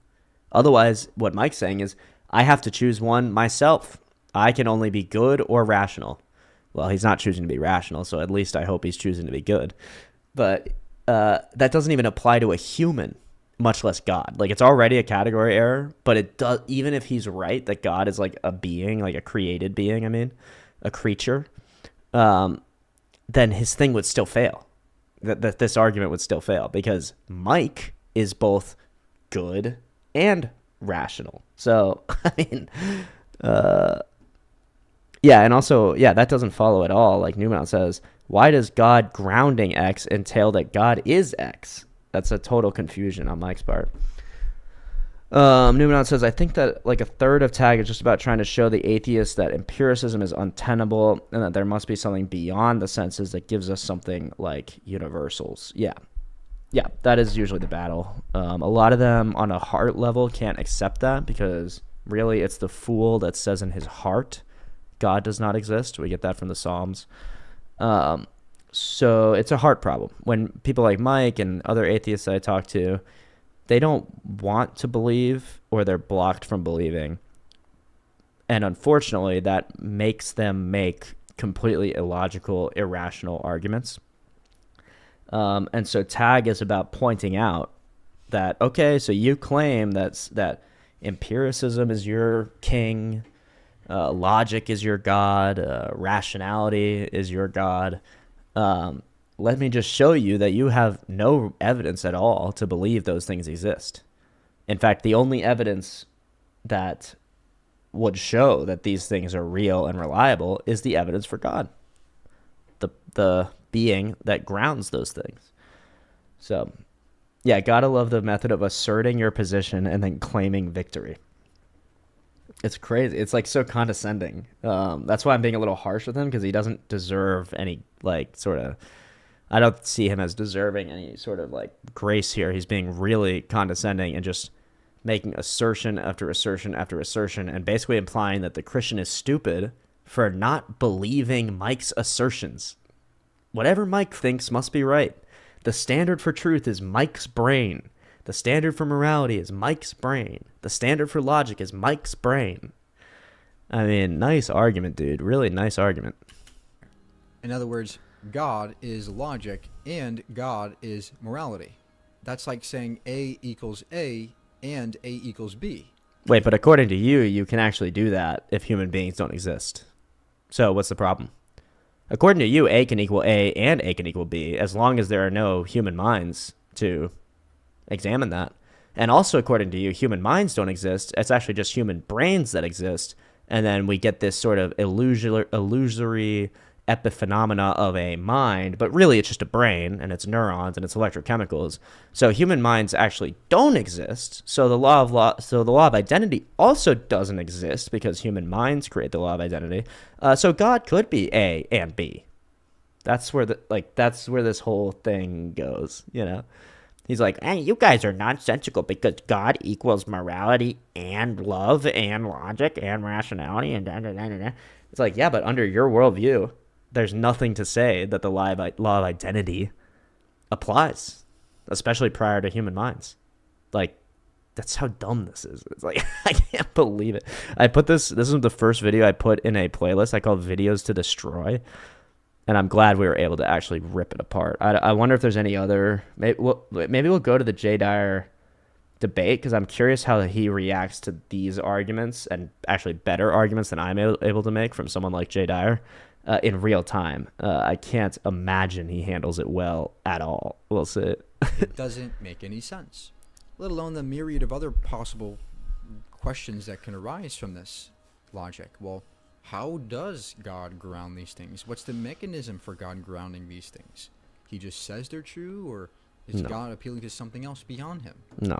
Otherwise, what Mike's saying is, I have to choose one myself. I can only be good or rational. Well, he's not choosing to be rational, so at least I hope he's choosing to be good. But that doesn't even apply to a human, much less God. Like, it's already a category error, but it does. Even if he's right that God is like a being, like a created being, I mean, a creature, then his thing would still fail. That this argument would still fail because Mike is both good and rational. So, I mean, yeah, and also, yeah, that doesn't follow at all. Like Newman says, why does God grounding X entail that God is X? That's a total confusion on Mike's part. Newman says, I think that like a third of Tag is just about trying to show the atheists that empiricism is untenable and that there must be something beyond the senses that gives us something like universals. Yeah, that is usually the battle. A lot of them on a heart level can't accept that because really it's the fool that says in his heart God does not exist. We get that from the Psalms. So it's a heart problem. When people like Mike and other atheists that I talk to, they don't want to believe or they're blocked from believing. And unfortunately, that makes them make completely illogical, irrational arguments. And so Tag is about pointing out that, okay, so you claim that empiricism is your king, logic is your god, rationality is your god. Let me just show you that you have no evidence at all to believe those things exist. In fact, the only evidence that would show that these things are real and reliable is the evidence for God, the being that grounds those things. So, yeah, gotta love the method of asserting your position and then claiming victory. It's crazy. It's like so condescending. That's why I'm being a little harsh with him, because he doesn't deserve any like sort of. I don't see him as deserving any sort of like grace here. He's being really condescending and just making assertion after assertion after assertion, and basically implying that the Christian is stupid for not believing Mike's assertions. Whatever Mike thinks must be right. The standard for truth is Mike's brain. The standard for morality is Mike's brain. The standard for logic is Mike's brain. I mean, nice argument, dude. Really nice argument. In other words, God is logic and God is morality. That's like saying A equals A and A equals B. Wait, but according to you, you can actually do that if human beings don't exist. So what's the problem? According to you, A can equal A and A can equal B, as long as there are no human minds to examine that. And also, according to you, human minds don't exist. It's actually just human brains that exist. And then we get this sort of illusory epiphenomena of a mind, but really it's just a brain and it's neurons and it's electrochemicals. So human minds actually don't exist. So the law of identity also doesn't exist, because human minds create the law of identity. So God could be A and B. That's where this whole thing goes, you know. He's like, hey, you guys are nonsensical because God equals morality and love and logic and rationality and da da da da. It's like, yeah, but under your worldview, there's nothing to say that the law of identity applies, especially prior to human minds. Like, that's how dumb this is. It's like, I can't believe it. I put this is the first video I put in a playlist I call Videos to Destroy. And I'm glad we were able to actually rip it apart. I wonder if there's any other... Maybe we'll go to the Jay Dyer debate, because I'm curious how he reacts to these arguments, and actually better arguments than I'm able to make from someone like Jay Dyer in real time. I can't imagine he handles it well at all. We'll see. It doesn't make any sense, let alone the myriad of other possible questions that can arise from this logic. Well, how does God ground these things? What's the mechanism for God grounding these things? He just says they're true, or is God appealing to something else beyond him? No.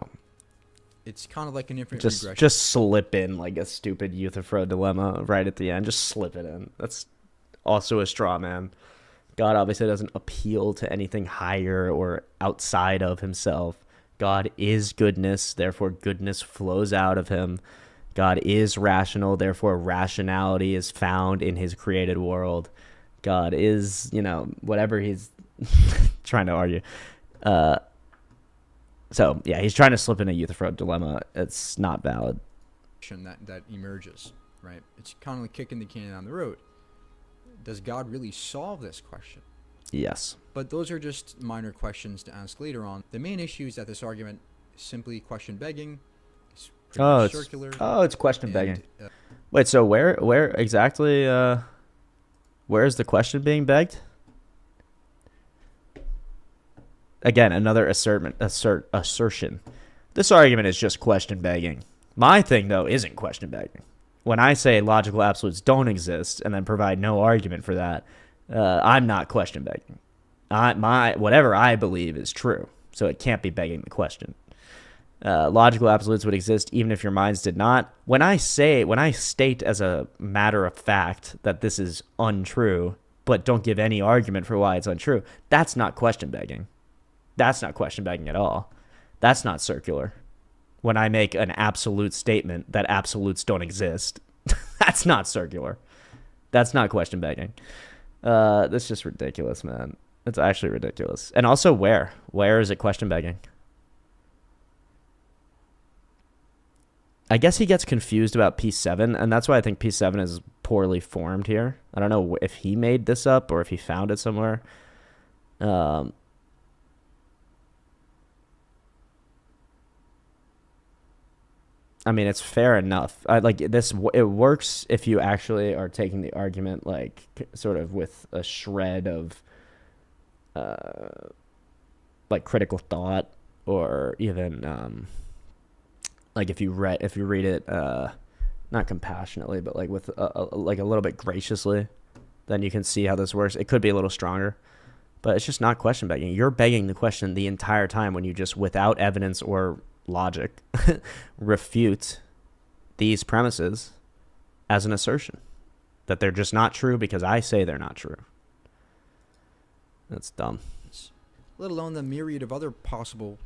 It's kind of like an infinite regression. Just slip in like a stupid Euthyphro dilemma right at the end. Just slip it in. That's also a straw man. God obviously doesn't appeal to anything higher or outside of himself. God is goodness, therefore goodness flows out of him. God is rational, therefore rationality is found in his created world. God is, whatever he's trying to argue. So, yeah, he's trying to slip in a Euthyphro dilemma. It's not valid. That emerges, right? It's kind of like kicking the can down the road. Does God really solve this question? Yes. But those are just minor questions to ask later on. The main issue is that this argument is simply question begging. It's circular. It's question begging. Wait, so where exactly where is the question being begged? Again, another assertion. This argument is just question begging. My thing, though, isn't question begging. When I say logical absolutes don't exist and then provide no argument for that, I'm not question begging. Whatever I believe is true, so it can't be begging the question. Logical absolutes would exist even if your minds did not. When I state as a matter of fact that this is untrue, but don't give any argument for why it's untrue, that's not question begging. That's not question begging at all. That's not circular. When I make an absolute statement that absolutes don't exist, that's not circular. That's not question begging. That's just ridiculous, man. It's actually ridiculous. And also where is it question begging? I guess he gets confused about P7, and that's why I think P7 is poorly formed here. I don't know if he made this up or if he found it somewhere. I mean, it's fair enough. Like this, it works if you actually are taking the argument like sort of with a shred of like critical thought, or even like if you read it not compassionately, but like with like a little bit graciously, then you can see how this works. It could be a little stronger, but it's just not question begging. You're begging the question the entire time when you just, without evidence or logic, refute these premises as an assertion that they're just not true because I say they're not true. That's dumb. Let alone the myriad of other possible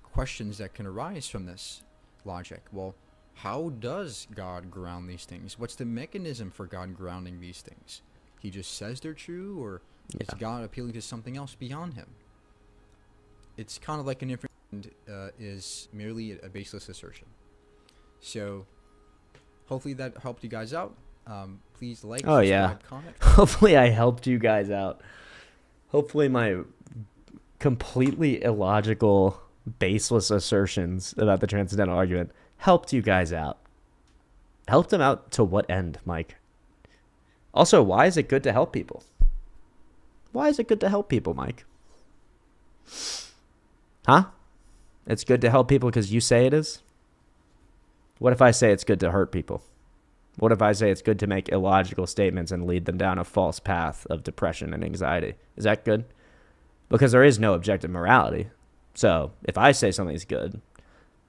questions that can arise from this logic. Well, how does God ground these things? What's the mechanism for God grounding these things? He just says they're true, or is God appealing to something else beyond him? It's kind of like an inference is merely a baseless assertion. So hopefully that helped you guys out. Please like, subscribe, comment. Hopefully I helped you guys out. Hopefully my completely illogical, baseless assertions about the transcendental argument helped you guys out. Helped them out to what end, Mike? Also, why is it good to help people? Why is it good to help people, Mike? Huh? It's good to help people because you say it is? What if I say it's good to hurt people? What if I say it's good to make illogical statements and lead them down a false path of depression and anxiety? Is that good? Because there is no objective morality. So if I say something's good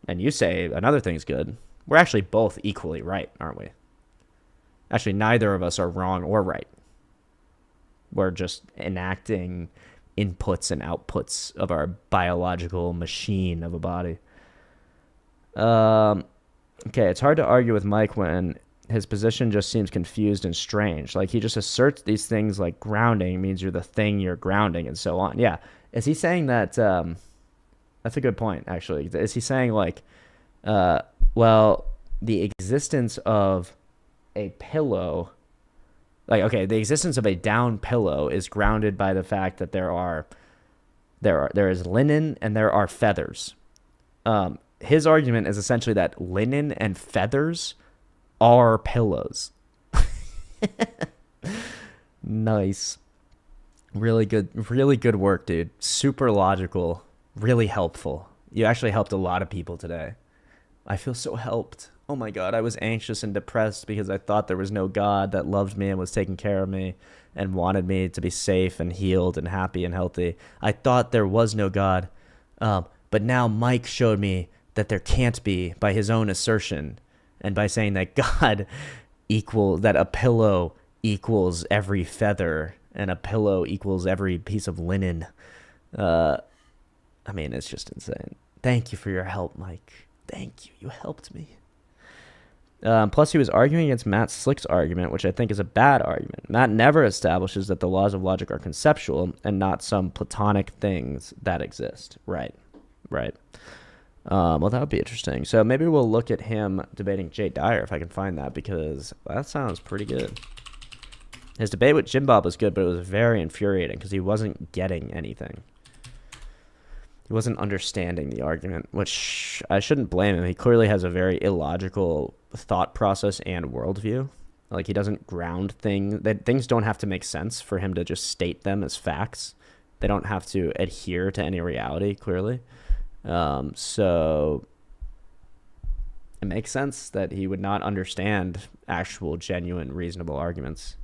and you say another thing's good, we're actually both equally right, aren't we? Actually, neither of us are wrong or right. We're just enacting inputs and outputs of our biological machine of a body. Okay, it's hard to argue with Mike when his position just seems confused and strange. Like, he just asserts these things like grounding means you're the thing you're grounding and so on. Yeah. Is he saying that, that's a good point, actually. Is he saying like, well, the existence of a pillow, like, okay, the existence of a down pillow is grounded by the fact that there is linen and there are feathers. His argument is essentially that linen and feathers are pillows. Nice. Really good work, dude. Super logical, really helpful. You actually helped a lot of people today. I feel so helped. Oh my God, I was anxious and depressed because I thought there was no God that loved me and was taking care of me and wanted me to be safe and healed and happy and healthy. I thought there was no God. But now Mike showed me that there can't be by his own assertion, and by saying that God that a pillow equals every feather and a pillow equals every piece of linen. I mean, it's just insane. Thank you for your help, Mike. Thank you. You helped me. Plus, he was arguing against Matt Slick's argument, which I think is a bad argument. Matt never establishes that the laws of logic are conceptual and not some platonic things that exist. Right. Well, that would be interesting. So maybe we'll look at him debating Jay Dyer if I can find that, because that sounds pretty good. His debate with Jim Bob was good, but it was very infuriating because he wasn't getting anything. He wasn't understanding the argument, which I shouldn't blame him. He clearly has a very illogical thought process and worldview. Like, he doesn't ground things. Things don't have to make sense for him to just state them as facts. They don't have to adhere to any reality, clearly. So it makes sense that he would not understand actual, genuine, reasonable arguments.